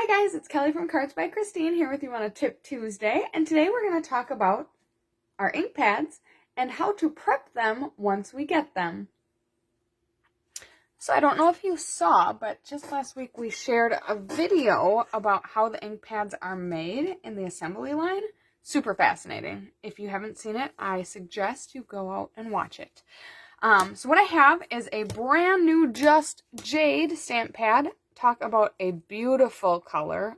Hi guys, it's Kelly from Cards by Christine here with you on a Tip Tuesday, and today we're going to talk about our ink pads and how to prep them once we get them. So I don't know if you saw, but just last week we shared a video about how the ink pads are made in the assembly line. Super fascinating. If you haven't seen it, I suggest you go out and watch it. So what I have is a brand new Just Jade stamp pad. Talk about a beautiful color.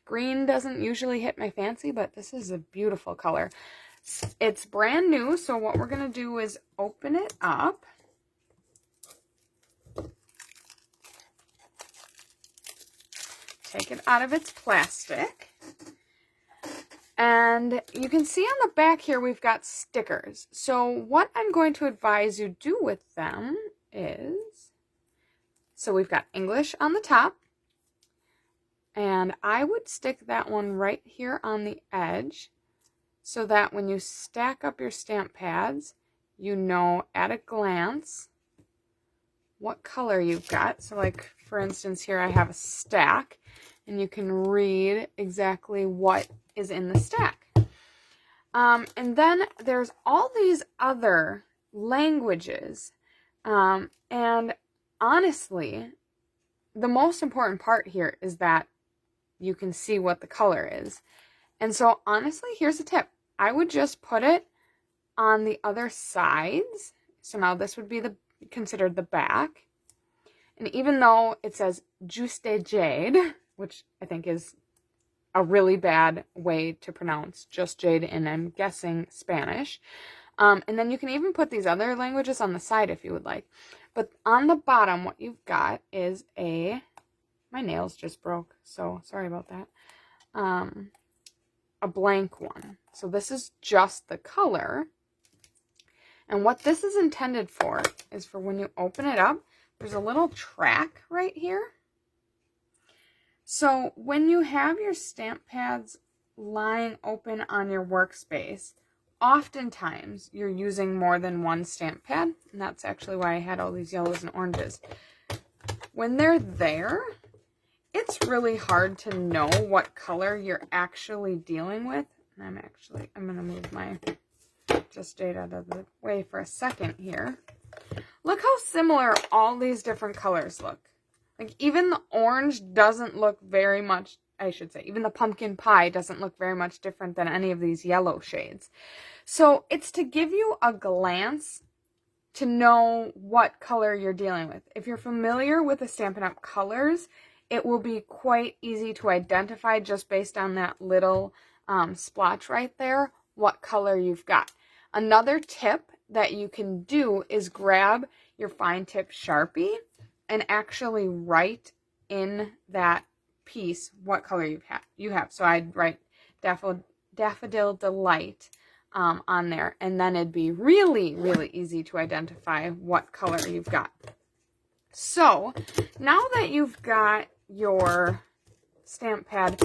Green doesn't usually hit my fancy, but this is a beautiful color. It's brand new, so what we're going to do is open it up. Take it out of its plastic. And you can see on the back here we've got stickers. So what I'm going to advise you do with them is, so we've got English on the top, and I would stick that one right here on the edge so that when you stack up your stamp pads, you know at a glance what color you've got. So like, for instance, here I have a stack, and you can read exactly what is in the stack. And then there's all these other languages, and honestly, the most important part here is that you can see what the color is. And so honestly, here's a tip. I would just put it on the other sides. So now this would be considered the back. And even though it says Juste Jade, which I think is a really bad way to pronounce Just Jade in, I'm guessing, Spanish. And then you can even put these other languages on the side if you would like. But on the bottom, what you've got is my nails just broke, so sorry about that. A blank one. So this is just the color. And what this is intended for is for when you open it up, there's a little track right here. So when you have your stamp pads lying open on your workspace, oftentimes you're using more than one stamp pad, and that's actually why I had all these yellows and oranges. When they're there, it's really hard to know what color you're actually dealing with. And I'm going to move my Just Jade out of the way for a second here. Look how similar all these different colors look. Like, even the orange doesn't look very much, I should say, even the pumpkin pie doesn't look very much different than any of these yellow shades. So it's to give you a glance to know what color you're dealing with. If you're familiar with the Stampin' Up! Colors, it will be quite easy to identify just based on that little splotch right there what color you've got. Another tip that you can do is grab your fine tip Sharpie and actually write in that piece what color you have. So I'd write Daffodil Delight on there, and then it'd be really, really easy to identify what color you've got. So now that you've got your stamp pad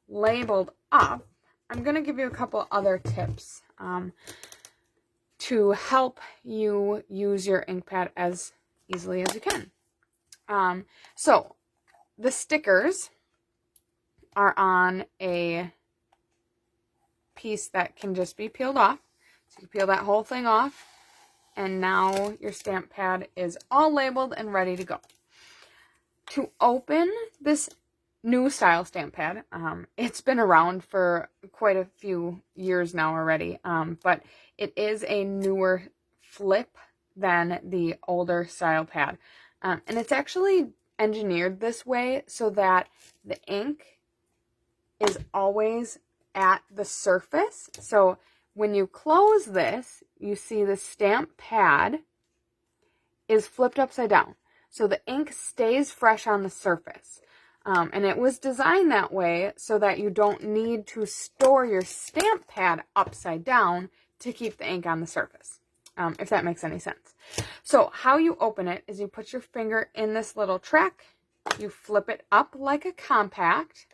labeled up, I'm going to give you a couple other tips to help you use your ink pad as easily as you can. So the stickers are on a piece that can just be peeled off. So you peel that whole thing off, and now your stamp pad is all labeled and ready to go. To open this new style stamp pad, it's been around for quite a few years now already, but it is a newer flip than the older style pad. And it's actually engineered this way so that the ink is always at the surface. So when you close this, you see the stamp pad is flipped upside down. So the ink stays fresh on the surface. And it was designed that way so that you don't need to store your stamp pad upside down to keep the ink on the surface, if that makes any sense. So how you open it is you put your finger in this little track, you flip it up like a compact,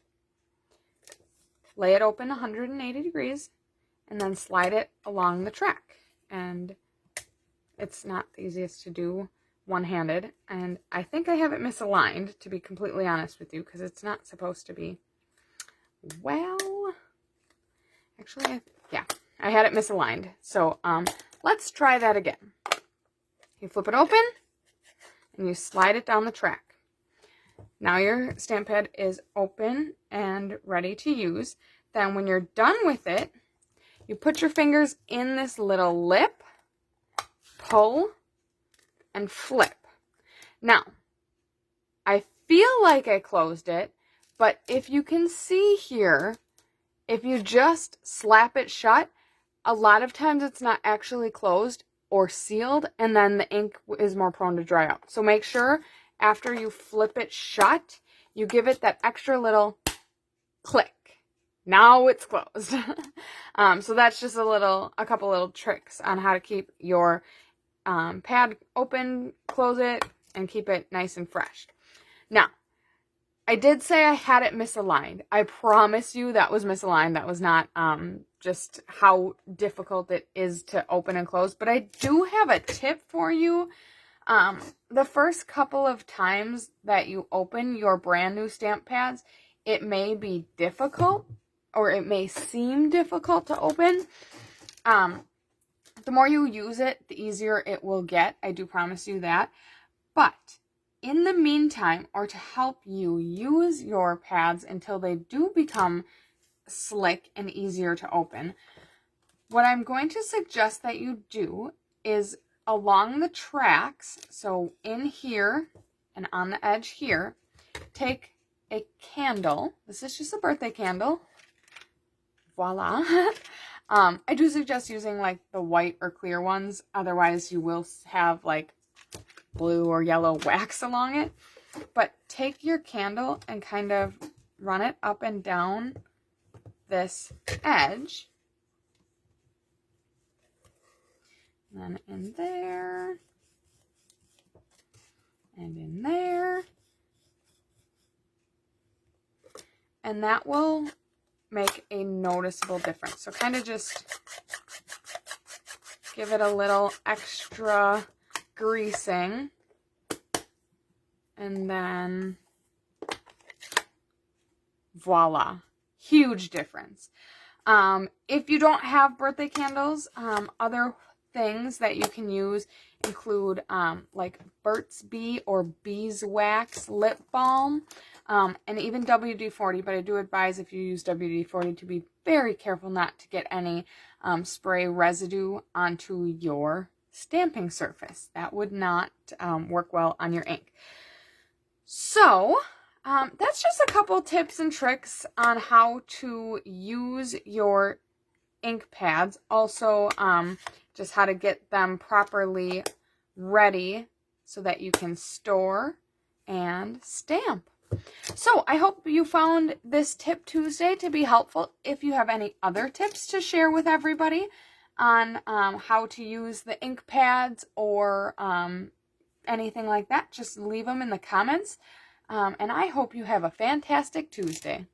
lay it open 180 degrees, and then slide it along the track. And it's not the easiest to do one-handed, and I think I have it misaligned, to be completely honest with you, because it's not supposed to be. Well, actually, yeah, I had it misaligned. So let's try that again. You flip it open, and you slide it down the track. Now your stamp pad is open and ready to use. Then when you're done with it, you put your fingers in this little lip, pull, and flip. Now, I feel like I closed it, but if you can see here, if you just slap it shut, a lot of times it's not actually closed or sealed, and then the ink is more prone to dry out. So make sure after you flip it shut, you give it that extra little click. Now it's closed. So that's just a couple little tricks on how to keep your pad open, close it, and keep it nice and fresh. Now, I did say I had it misaligned. I promise you that was misaligned. That was not just how difficult it is to open and close. But I do have a tip for you. The first couple of times that you open your brand new stamp pads, it may be difficult, or it may seem difficult to open. The more you use it, the easier it will get. I do promise you that. But in the meantime, or to help you use your pads until they do become slick and easier to open, what I'm going to suggest that you do is along the tracks, so in here and on the edge here, take a candle. This is just a birthday candle. Voila. I do suggest using like the white or clear ones. Otherwise, you will have like blue or yellow wax along it. But take your candle and kind of run it up and down this edge. And then in there. And in there. And that will make a noticeable difference. So kind of just give it a little extra greasing, and then voila, huge difference. If you don't have birthday candles, other things that you can use include like Burt's Bee or Beeswax lip balm, and even WD-40, but I do advise if you use WD-40 to be very careful not to get any spray residue onto your stamping surface. That would not work well on your ink. So that's just a couple tips and tricks on how to use your ink pads. Also, just how to get them properly ready so that you can store and stamp. So I hope you found this Tip Tuesday to be helpful. If you have any other tips to share with everybody on how to use the ink pads or anything like that, just leave them in the comments. And I hope you have a fantastic Tuesday.